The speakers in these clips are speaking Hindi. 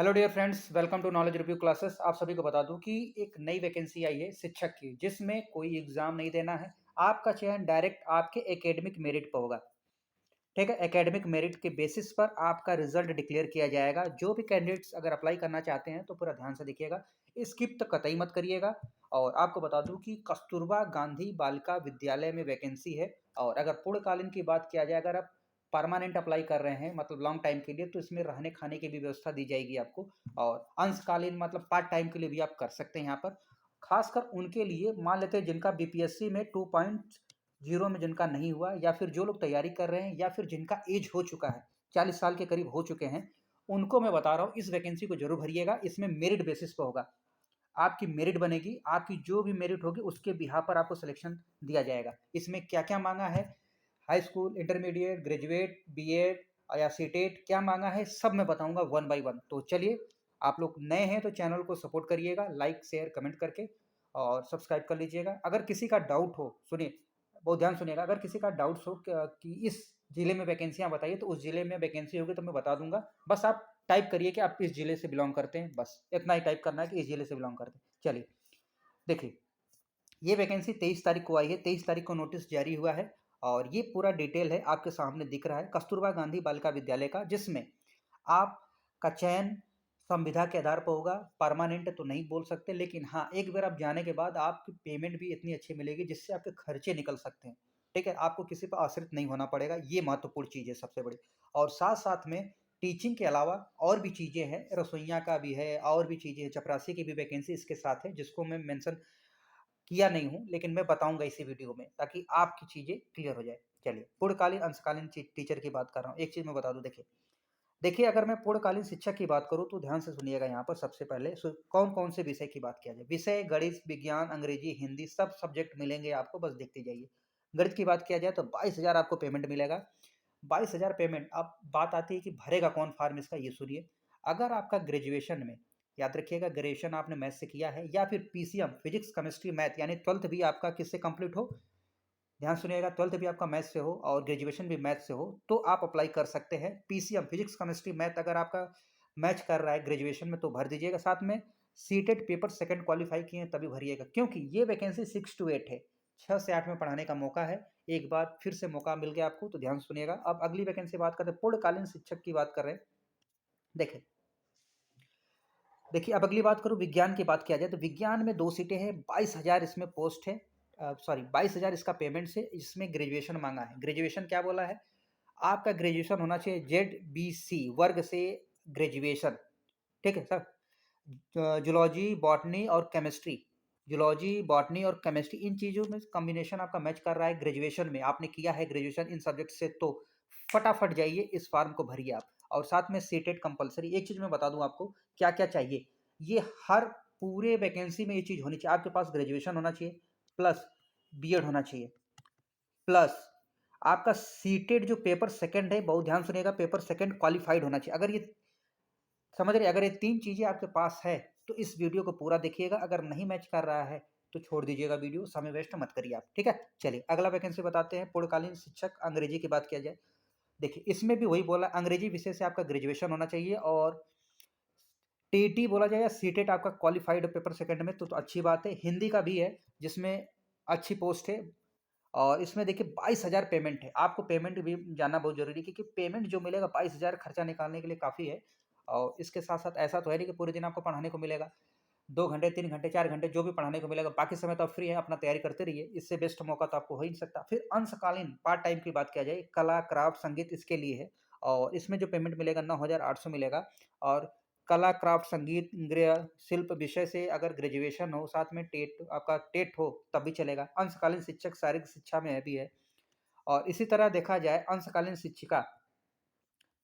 Hello dear friends, welcome to knowledge review classes. आप सभी को बता दूं कि एक नई वैकेंसी आई है शिक्षक की, जिसमें कोई एग्जाम नहीं देना है। आपका चयन डायरेक्ट आपके एकेडमिक मेरिट पर होगा। ठीक है, एकेडमिक मेरिट के बेसिस पर आपका रिजल्ट डिक्लेयर किया जाएगा। जो भी कैंडिडेट्स अगर अप्लाई करना चाहते हैं तो पूरा ध्यान से देखिएगा, स्किप तो कतई मत करिएगा। और आपको बता दूं कि कस्तूरबा गांधी बालिका विद्यालय में वैकेंसी है। और अगर पूर्णकालीन की बात किया जाए, अगर आप परमानेंट अप्लाई कर रहे हैं मतलब लॉन्ग टाइम के लिए, तो इसमें रहने खाने की भी व्यवस्था दी जाएगी आपको। और अंशकालीन मतलब पार्ट टाइम के लिए भी आप कर सकते हैं यहाँ पर। खासकर उनके लिए मान लेते हैं जिनका बीपीएससी में 2.0 में जिनका नहीं हुआ, या फिर जो लोग तैयारी कर रहे हैं, या फिर जिनका एज हो चुका है, 40 साल के करीब हो चुके हैं, उनको मैं बता रहा हूँ इस वैकेंसी को जरूर भरिएगा। इसमें मेरिट बेसिस पर होगा। आपकी मेरिट बनेगी, आपकी जो भी मेरिट होगी उसके बिहार पर आपको सिलेक्शन दिया जाएगा। इसमें क्या क्या मांगा है, high school, intermediate, graduate, B Ed या सीटेट, क्या मांगा है सब मैं बताऊंगा वन बाय वन। तो चलिए, आप लोग नए हैं तो चैनल को सपोर्ट करिएगा, लाइक शेयर कमेंट करके, और सब्सक्राइब कर लीजिएगा। अगर किसी का डाउट हो, सुनिए बहुत ध्यान सुनिएगा, अगर किसी का डाउट्स हो कि इस जिले में वैकेंसियां बताइए, तो उस जिले में वैकेंसी होगी तो मैं बता दूंगा। बस आप टाइप करिए कि आप इस जिले से बिलोंग करते हैं, बस इतना ही टाइप करना है कि इस जिले से बिलोंग करते हैं। चलिए देखिए, ये वैकेंसी 23 तारीख को आई है, 23 तारीख को नोटिस जारी हुआ है। और ये पूरा डिटेल है आपके सामने दिख रहा है, कस्तूरबा गांधी बालिका विद्यालय का, जिसमें आपका चयन संविदा के आधार पर होगा। परमानेंट तो नहीं बोल सकते, लेकिन हाँ, एक बार आप जाने के बाद आपकी पेमेंट भी इतनी अच्छी मिलेगी जिससे आपके खर्चे निकल सकते हैं। ठीक है, आपको किसी पर आश्रित नहीं होना पड़ेगा, ये महत्वपूर्ण चीज़ है सबसे बड़ी। और साथ साथ में टीचिंग के अलावा और भी चीज़ें हैं, रसोइया का भी है, और भी चीज़ें हैं, चपरासी की भी वैकेंसी इसके साथ है, जिसको मैं मेंशन किया नहीं हूँ, लेकिन मैं बताऊंगा इसी वीडियो में, ताकि आपकी चीज़ें क्लियर हो जाए। चलिए, पूर्णकालीन अंशकालीन टीचर की बात कर रहा हूँ। एक चीज़ मैं बता दूं, देखिए देखिए, अगर मैं पूर्णकालीन शिक्षक की बात करूं तो ध्यान से सुनिएगा। यहाँ पर सबसे पहले कौन कौन से विषय की बात किया जाए। विषय गणित, विज्ञान, अंग्रेजी, हिंदी, सब सब्जेक्ट मिलेंगे आपको, बस देखते जाइए। गणित की बात किया जाए तो 22,000 आपको पेमेंट मिलेगा। 22,000 पेमेंट। अब बात आती है कि भरेगा कौन फॉर्म इसका, ये सुनिए। अगर आपका ग्रेजुएशन में, याद रखिएगा, ग्रेजुएशन आपने मैथ से किया है, या फिर पीसीएम फिजिक्स केमिस्ट्री मैथ, यानी 12th भी आपका किससे कंप्लीट हो, ध्यान सुनिएगा, 12th भी आपका मैथ से हो और ग्रेजुएशन भी मैथ से हो, तो आप अप्लाई कर सकते हैं। पीसीएम फिजिक्स केमिस्ट्री मैथ अगर आपका मैच कर रहा है ग्रेजुएशन में तो भर दीजिएगा। साथ में सीटेट पेपर सेकंड क्वालिफाई किए तभी भरिएगा, क्योंकि ये वैकेंसी 6 to 8 है, 6 से 8 में पढ़ाने का मौका है। एक बार फिर से मौका मिल गया आपको, तो ध्यान सुनिएगा। अब अगली वैकेंसी बात करते हैं, पूर्णकालीन शिक्षक की बात कर रहे हैं। देखिए देखिए, अब अगली बात करूँ, विज्ञान की बात किया जाए तो विज्ञान में 2 सीटें हैं, 22,000 इसमें पोस्ट है। सॉरी, 22,000 इसका पेमेंट से। इसमें ग्रेजुएशन मांगा है। ग्रेजुएशन क्या बोला है, आपका ग्रेजुएशन होना चाहिए जेड वर्ग से ग्रेजुएशन। ठीक है सर, जूलॉजी, बॉटनी और केमिस्ट्री, जूलॉजी, बॉटनी और केमिस्ट्री, इन चीज़ों में कॉम्बिनेशन आपका मैच कर रहा है, ग्रेजुएशन में आपने किया है ग्रेजुएशन इन सब्जेक्ट से, तो फटाफट जाइए इस फॉर्म को भरिए आप। और साथ में सीटेट कंपलसरी। एक चीज़ मैं बता दूं आपको क्या क्या चाहिए। ये हर पूरे वैकेंसी में ये चीज़ होनी चाहिए, आपके पास ग्रेजुएशन होना चाहिए, प्लस बीएड होना चाहिए, प्लस आपका सीटेट जो पेपर सेकंड है, बहुत ध्यान सुनिएगा, पेपर सेकंड क्वालिफाइड होना चाहिए। अगर ये, समझ रहे, अगर ये 3 चीज़ें आपके पास है तो इस वीडियो को पूरा देखिएगा। अगर नहीं मैच कर रहा है तो छोड़ दीजिएगा वीडियो, समय वेस्ट मत करिए आप। ठीक है, चलिए अगला वैकेंसी बताते हैं। पूर्णकालीन शिक्षक अंग्रेजी की बात किया जाए, देखिए इसमें भी वही बोला, अंग्रेजी विषय से आपका ग्रेजुएशन होना चाहिए, और टीटी बोला जाए या सीटेट आपका क्वालिफाइड पेपर सेकंड में, तो अच्छी बात है। हिंदी का भी है, जिसमें अच्छी पोस्ट है। और इसमें देखिए 22,000 पेमेंट है। आपको पेमेंट भी जानना बहुत जरूरी है, क्योंकि पेमेंट जो मिलेगा 22,000 खर्चा निकालने के लिए काफ़ी है। और इसके साथ साथ ऐसा तो है नहीं कि पूरे दिन आपको पढ़ाने को मिलेगा। 2 घंटे, 3 घंटे, 4 घंटे जो भी पढ़ाने को मिलेगा, बाकी समय तो आप फ्री है, अपना तैयारी करते रहिए। इससे बेस्ट मौका तो आपको हो ही नहीं सकता। फिर अंशकालीन पार्ट टाइम की बात किया जाए, कला, क्राफ्ट, संगीत, इसके लिए है। और इसमें जो पेमेंट मिलेगा 9,800 मिलेगा। और कला, क्राफ्ट, संगीत, गृह शिल्प विषय से अगर ग्रेजुएशन हो, साथ में टेट, आपका टेट हो, तब भी चलेगा। अंशकालीन शिक्षक शारीरिक शिक्षा में है भी है। और इसी तरह देखा जाए अंशकालीन शिक्षिका,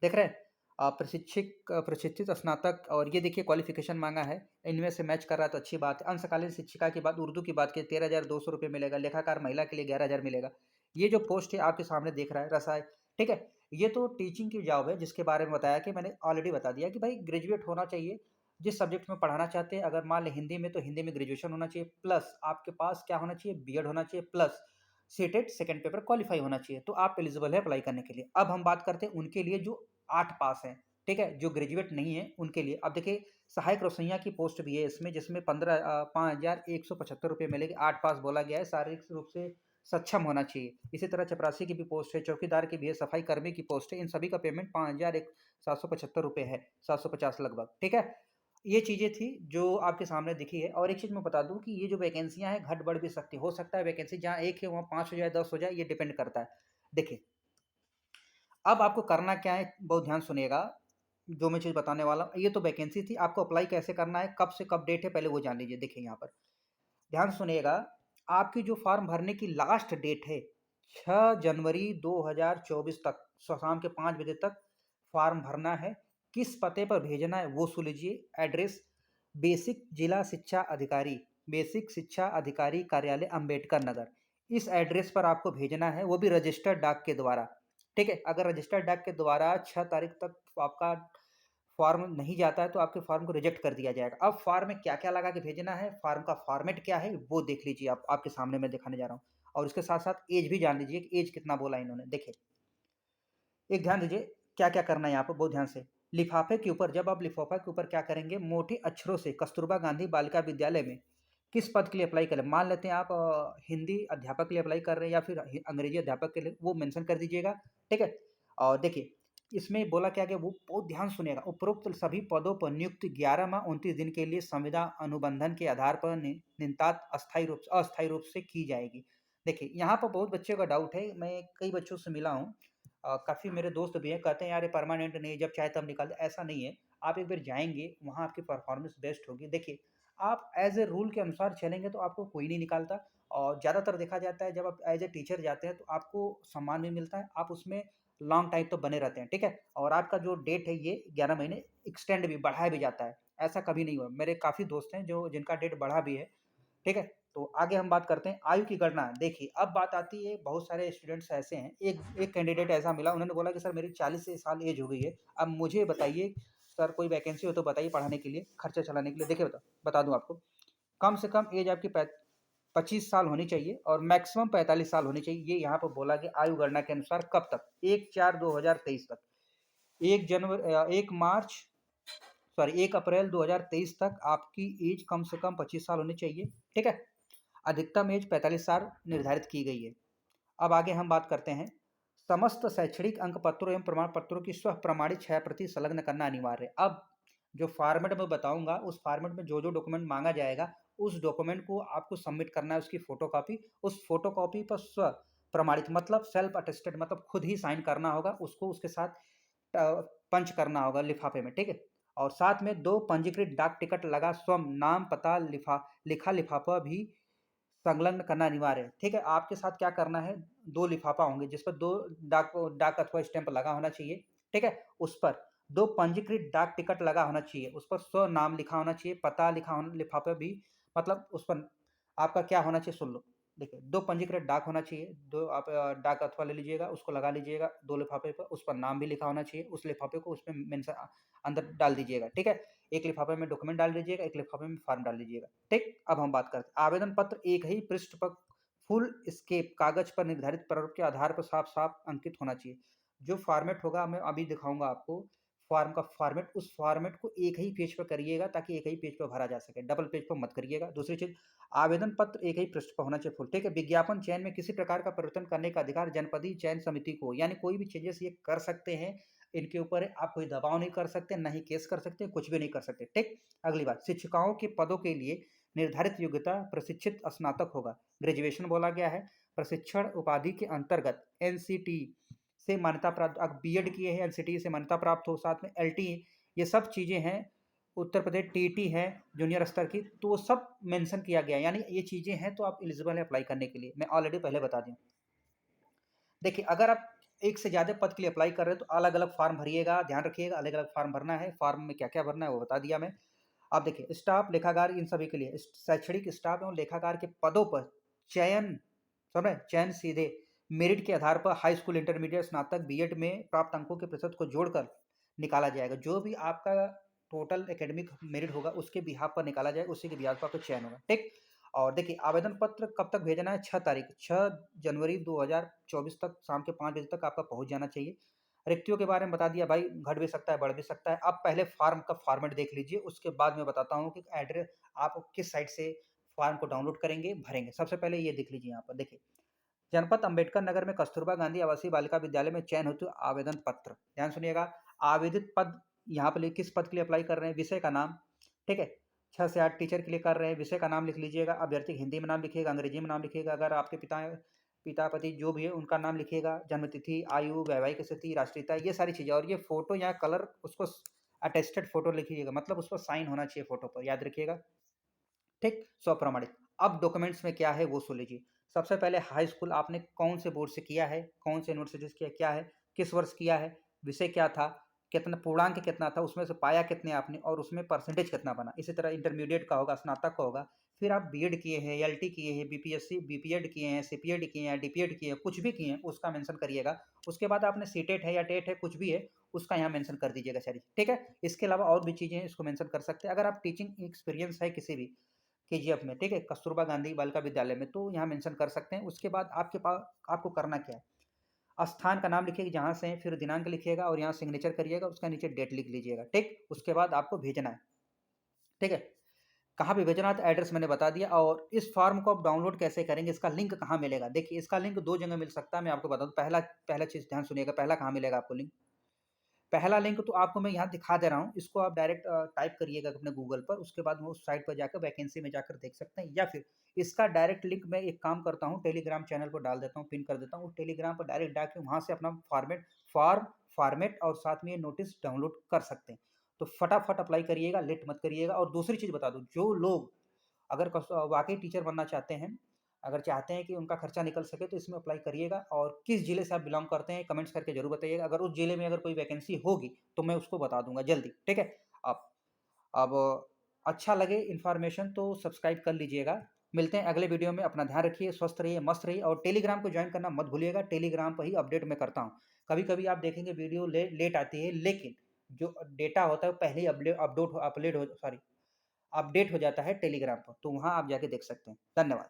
देख रहे हैं, प्रशिक्षित स्नातक, और ये देखिए क्वालिफिकेशन मांगा है, इनमें से मैच कर रहा है तो अच्छी बात है। अंशकालीन शिक्षिका की बात, उर्दू की बात की, 13,200 रुपये मिलेगा। लेखाकार महिला के लिए 11,000 मिलेगा। ये जो पोस्ट है आपके सामने देख रहा है, रसाय, ठीक है, ये तो टीचिंग की जॉब है, जिसके बारे में बताया कि मैंने ऑलरेडी बता दिया कि भाई ग्रेजुएट होना चाहिए जिस सब्जेक्ट में पढ़ाना चाहते हैं। अगर मान लें हिंदी में, तो हिंदी में ग्रेजुएशन होना चाहिए, प्लस आपके पास क्या होना चाहिए, बीएड होना चाहिए, plus CTET second paper qualify होना चाहिए, तो आप एलिजिबल है अप्लाई करने के लिए। अब हम बात करते हैं उनके लिए जो 8 पास हैं। ठीक है? जो ग्रेजुएट नहीं है उनके लिए। अब देखिए सहायक रसोइया की पोस्ट भी है इसमें, जिसमें 5,175 रुपये मिलेगी। 8 पास बोला गया है, शारीरिक रूप से सक्षम होना चाहिए। इसी तरह चपरासी की भी पोस्ट है, चौकीदार की भी है, सफाई कर्मी की पोस्ट है। इन सभी का पेमेंट 5,775 रुपये है, 750 लगभग, ठीक है? ये चीज़ें थी जो आपके सामने दिखी है। और एक चीज़ मैं बता दूँ कि ये जो वैकेंसियाँ हैं घट बढ़ भी सकती है। हो सकता है वैकेंसी जहाँ 1 है वहाँ 5 हो जाए, 10 हो जाए, ये डिपेंड करता है। देखिए, अब आपको करना क्या है, बहुत ध्यान सुनिएगा, जो मैं चीज़ बताने वाला हूँ। ये तो वैकेंसी थी, आपको अप्लाई कैसे करना है, कब से कब डेट है, पहले वो जान लीजिए। देखिए यहाँ पर ध्यान सुनिएगा, आपकी जो फॉर्म भरने की लास्ट डेट है 6 जनवरी 2024 तक, शाम के 5 बजे तक फॉर्म भरना है। किस पते पर भेजना है वो सुन लीजिए। एड्रेस बेसिक जिला शिक्षा अधिकारी, बेसिक शिक्षा अधिकारी कार्यालय अंबेडकर नगर। इस एड्रेस पर आपको भेजना है, वो भी रजिस्टर्ड डाक के द्वारा, ठीक है? अगर रजिस्टर्ड डाक के द्वारा 6 तारीख तक आपका फॉर्म नहीं जाता है तो आपके फॉर्म को रिजेक्ट कर दिया जाएगा। अब फॉर्म में क्या-क्या लगा के भेजना है, फॉर्म का फॉर्मेट क्या है, वो देख लीजिए आप, आपके सामने मैं दिखाने जा रहा हूँ। और इसके साथ-साथ ऐज भी जान लीजिए कि ऐज कितना बोला है इन्होंने। देखिए, एक ध्यान दीजिए क्या-क्या करना है यहाँ पे, बहुत ध्यान से। लिफाफे के ऊपर, जब आप लिफाफा के ऊपर क्या करेंगे, मोटे अक्षरों से कस्तूरबा गांधी बालिका विद्यालय में किस पद के लिए अप्लाई करें। मान लेते हैं आप हिंदी अध्यापक के लिए अप्लाई कर रहे हैं या फिर अंग्रेजी अध्यापक के लिए, वो मेंशन कर दीजिएगा, ठीक है? और देखिए, इसमें बोला क्या गया वो बहुत ध्यान सुनिएगा। उपरोक्त सभी पदों पर नियुक्ति 11 माह 29 दिन के लिए संविदा अनुबंधन के आधार पर नियंत्रित अस्थायी रूप से की जाएगी। देखिए, यहाँ पर बहुत बच्चों का डाउट है, मैं कई बच्चों से मिला हूँ, काफ़ी मेरे दोस्त भी हैं, कहते हैं यार ये परमानेंट नहीं है, जब चाहे तब निकाल दे। ऐसा नहीं है, आप एक बार जाएँगे, वहाँ आपकी परफॉर्मेंस बेस्ट होगी। देखिए, आप एज़ ए रूल के अनुसार चलेंगे तो आपको कोई नहीं निकालता। और ज़्यादातर देखा जाता है जब आप एज़ ए टीचर जाते हैं तो आपको सम्मान भी मिलता है, आप उसमें लॉन्ग टाइम तो बने रहते हैं, ठीक है? और आपका जो डेट है ये 11 महीने एक्सटेंड भी, बढ़ाया भी जाता है। ऐसा कभी नहीं हुआ। मेरे काफ़ी दोस्त हैं जो जिनका डेट बढ़ा भी है, ठीक है? तो आगे हम बात करते हैं आयु की गणना। देखिए, अब बात आती है, बहुत सारे स्टूडेंट्स ऐसे हैं, एक एक कैंडिडेट ऐसा मिला, उन्होंने बोला कि सर मेरी 40 से साल एज हो गई है। अब मुझे बताइए सर, कोई वैकेंसी हो तो बताइए पढ़ाने के लिए, खर्चा चलाने के लिए। देखिए बता दूँ आपको, कम से कम एज आपकी 25 साल होनी चाहिए और मैक्सिमम 45 साल होनी चाहिए। ये यहाँ पर बोला गया आयु गणना के अनुसार। कब तक? 1/4/2023 तक। 1 मार्च, सॉरी 1 अप्रैल 2023 तक आपकी एज कम से कम 25 साल होनी चाहिए, ठीक है? अधिकतम एज 45 साल निर्धारित की गई है। अब आगे हम बात करते हैं, समस्त शैक्षणिक अंक पत्रों एवं प्रमाण पत्रों की स्व प्रमाणित 6 प्रति संलग्न करना अनिवार्य है। अब जो फॉर्मेट में बताऊंगा, उस फॉर्मेट में जो जो डॉक्यूमेंट मांगा जाएगा, उस डॉक्यूमेंट को आपको सबमिट करना है, उसकी फोटोकॉपी। उस फोटोकॉपी पर स्व प्रमाणित मतलब सेल्फ अटेस्टेड, मतलब खुद ही साइन करना होगा, उसको उसके साथ पंच करना होगा लिफाफे में, ठीक है? और साथ में 2 पंजीकृत डाक टिकट लगा स्वयं नाम पता लिखा लिफाफा भी संलग्न करना अनिवार्य है, ठीक है? आपके साथ क्या करना है, 2 लिफाफा होंगे जिस पर 2 डाक डाक अथवा स्टैंप लगा होना चाहिए, ठीक है? उस पर 2 पंजीकृत डाक टिकट लगा होना चाहिए, उस पर स्व नाम लिखा होना चाहिए, पता लिखा होना, लिफाफे भी, मतलब उस पर आपका क्या होना चाहिए, सुन लो। देखिए, 2 पंजीकृत डाक होना चाहिए, 2 आप डाक अथवा ले लीजिएगा, उसको लगा लीजिएगा 2 लिफाफे पर, उस पर नाम भी लिखा होना चाहिए, उस लिफाफे को उसमें मेंशन अंदर डाल दीजिएगा, ठीक है? एक लिफाफे में डॉक्यूमेंट डाल दीजिएगा, एक लिफाफे में फॉर्म डाल दीजिएगा, ठीक? अब हम बात करते हैं, आवेदन पत्र एक ही पृष्ठ पर फुल स्केप कागज पर निर्धारित प्रारूप के आधार पर साफ-साफ अंकित होना चाहिए। जो फॉर्मेट होगा मैं अभी दिखाऊँगा आपको, फॉर्म का फॉर्मेट, उस फॉर्मेट को एक ही पेज पे करिएगा ताकि एक ही पेज पे भरा जा सके, डबल पेज पे मत करिएगा। दूसरी चीज़, आवेदन पत्र एक ही पृष्ठ पर होना चाहिए फुल, ठीक है? विज्ञापन चयन में किसी प्रकार का परिवर्तन करने का अधिकार जनपदीय चयन समिति को, यानी कोई भी चेंजेस ये कर सकते हैं, इनके ऊपर आप कोई दबाव नहीं कर सकते, ना ही केस कर सकते, कुछ भी नहीं कर सकते, ठीक? अगली बात, शिक्षिकाओं के पदों के लिए निर्धारित योग्यता प्रशिक्षित स्नातक होगा, ग्रेजुएशन बोला गया है। प्रशिक्षण उपाधि के अंतर्गत एनसीटी से मान्यता प्राप्त, अब बीएड किए हैं, एनसीटी से मान्यता प्राप्त हो, साथ में एलटी, ये सब चीज़ें हैं। उत्तर प्रदेश टीटी है जूनियर स्तर की, तो वो सब मेंशन किया गया है, यानी ये चीज़ें हैं तो आप एलिजिबल हैं अप्लाई करने के लिए। मैं ऑलरेडी पहले बता दूँ। देखिए, अगर आप एक से ज़्यादा पद के लिए अप्लाई कर रहे हो तो अलग-अलग फॉर्म भरिएगा, ध्यान रखिएगा अलग-अलग फॉर्म भरना है। फॉर्म में क्या-क्या भरना है वो बता दिया मैं। अब देखिए, स्टाफ, लेखाकार, इन सभी के लिए शैक्षणिक स्टाफ एवं लेखाकार के पदों पर चयन, समझ रहे हैं? चयन सीधे मेरिट के आधार पर हाई स्कूल, इंटरमीडिएट, स्नातक, बीएड में प्राप्त अंकों के प्रतिशत को जोड़कर निकाला जाएगा। जो भी आपका टोटल एकेडमिक मेरिट होगा उसके बिहाफ पर निकाला जाएगा, उसी के बिहाफ पर आपका चयन होगा, ठीक? और देखिए, आवेदन पत्र कब तक भेजना है, 6 तारीख, 6 जनवरी 2024 तक शाम के 5 बजे तक आपका पहुँच जाना चाहिए। रिक्तियों के बारे में बता दिया भाई, घट भी सकता है, बढ़ भी सकता है। अब पहले फॉर्म का फॉर्मेट देख लीजिए, उसके बाद मैं बताता हूँ कि एड्रेस आप किस साइट से फॉर्म को डाउनलोड करेंगे, भरेंगे। सबसे पहले ये देख लीजिए यहाँ पर देखिए, जनपद अंबेडकर नगर में कस्तूरबा गांधी आवासीय बालिका विद्यालय में चयन हेतु आवेदन पत्र। ध्यान सुनिएगा, आवेदित पद यहाँ पे किस पद के लिए अप्लाई कर रहे हैं, विषय का नाम, ठीक है। 6 से 8 टीचर के लिए कर रहे हैं, विषय का नाम लिख लीजिएगा। अभ्यर्थी हिंदी में नाम लिखिएगा, अंग्रेजी में नाम लिखिएगा। अगर आपके पिता पति जो भी है उनका नाम लिखिएगा, जन्म तिथि, आयु, वैवाहिक स्थिति, राष्ट्रीयता, ये सारी चीजें। और ये फोटो या कलर उसको अटेस्टेड फोटो लिखिएगा, मतलब उस पर साइन होना चाहिए फोटो पर, याद रखिएगा, ठीक, स्वप्रमाणित। अब डॉक्यूमेंट्स में क्या है वो सुन लीजिए। सबसे पहले हाई स्कूल आपने कौन से बोर्ड से किया है, कौन से यूनिवर्सिटी से किया, क्या है, किस वर्ष किया है, विषय क्या था, कितना पूर्णांक कितना था, उसमें से पाया कितने आपने, और उसमें परसेंटेज कितना बना। इसी तरह इंटरमीडिएट का होगा, स्नातक का होगा। फिर आप बीएड किए हैं, एलटी किए हैं, बीपीएससी बीपीएड किए हैं, सीपीएड किए हैं, डीपीएड किए हैं, कुछ भी किए हैं उसका मेंशन करिएगा। उसके बाद आपने सीटेट है या टेट है, कुछ भी है उसका यहाँ मेंशन कर दीजिएगा सारी, ठीक है। इसके अलावा और भी चीज़ें हैं, इसको मेंशन कर सकते हैं। अगर आप टीचिंग एक्सपीरियंस है किसी भी केजीएफ में, ठीक है, कस्तूरबा गांधी बालिका विद्यालय में, तो यहाँ मेंशन कर सकते हैं। उसके बाद आपके पास आपको करना क्या है, स्थान का नाम लिखिएगा जहाँ से है, फिर दिनांक लिखिएगा और यहाँ सिग्नेचर करिएगा, उसका नीचे डेट लिख लीजिएगा, ठीक। उसके बाद आपको भेजना है, ठीक है। कहाँ पे भेजना है तो एड्रेस मैंने बता दिया। और इस फॉर्म को आप डाउनलोड कैसे करेंगे, इसका लिंक कहाँ मिलेगा, देखिए इसका लिंक दो जगह मिल सकता है, मैं आपको बता दूँ। पहला पहला चीज़ ध्यान सुनिएगा, पहला कहाँ मिलेगा आपको लिंक, पहला लिंक तो आपको मैं यहाँ दिखा दे रहा हूँ, इसको आप डायरेक्ट टाइप करिएगा अपने गूगल पर, उसके बाद वो उस साइट पर जाकर वैकेंसी में जाकर देख सकते हैं। या फिर इसका डायरेक्ट लिंक मैं एक काम करता हूँ, टेलीग्राम चैनल पर डाल देता हूँ, पिन कर देता हूँ, टेलीग्राम पर डायरेक्ट डाल के वहाँ से अपना फॉर्मेट और साथ में ये नोटिस डाउनलोड कर सकते हैं। तो फटाफट अप्लाई करिएगा, लेट मत करिएगा। और दूसरी चीज़ बता दूँ, जो लोग अगर वाकई टीचर बनना चाहते हैं, अगर चाहते हैं कि उनका खर्चा निकल सके, तो इसमें अप्लाई करिएगा। और किस ज़िले से आप बिलॉन्ग करते हैं कमेंट्स करके ज़रूर बताइएगा। अगर उस ज़िले में अगर कोई वैकेंसी होगी तो मैं उसको बता दूंगा जल्दी, ठीक है। अब अच्छा लगे इन्फॉर्मेशन तो सब्सक्राइब कर लीजिएगा। मिलते हैं अगले वीडियो में, अपना ध्यान रखिए, स्वस्थ रहिए, मस्त रहिए। और टेलीग्राम को ज्वाइन करना मत भूलिएगा, टेलीग्राम पर ही अपडेट मैं करता हूँ। कभी कभी आप देखेंगे वीडियो लेट आती है, लेकिन जो डेटा होता है वो पहले ही अपडेट हो जाता है टेलीग्राम पर, तो वहाँ आप जाके देख सकते हैं। धन्यवाद।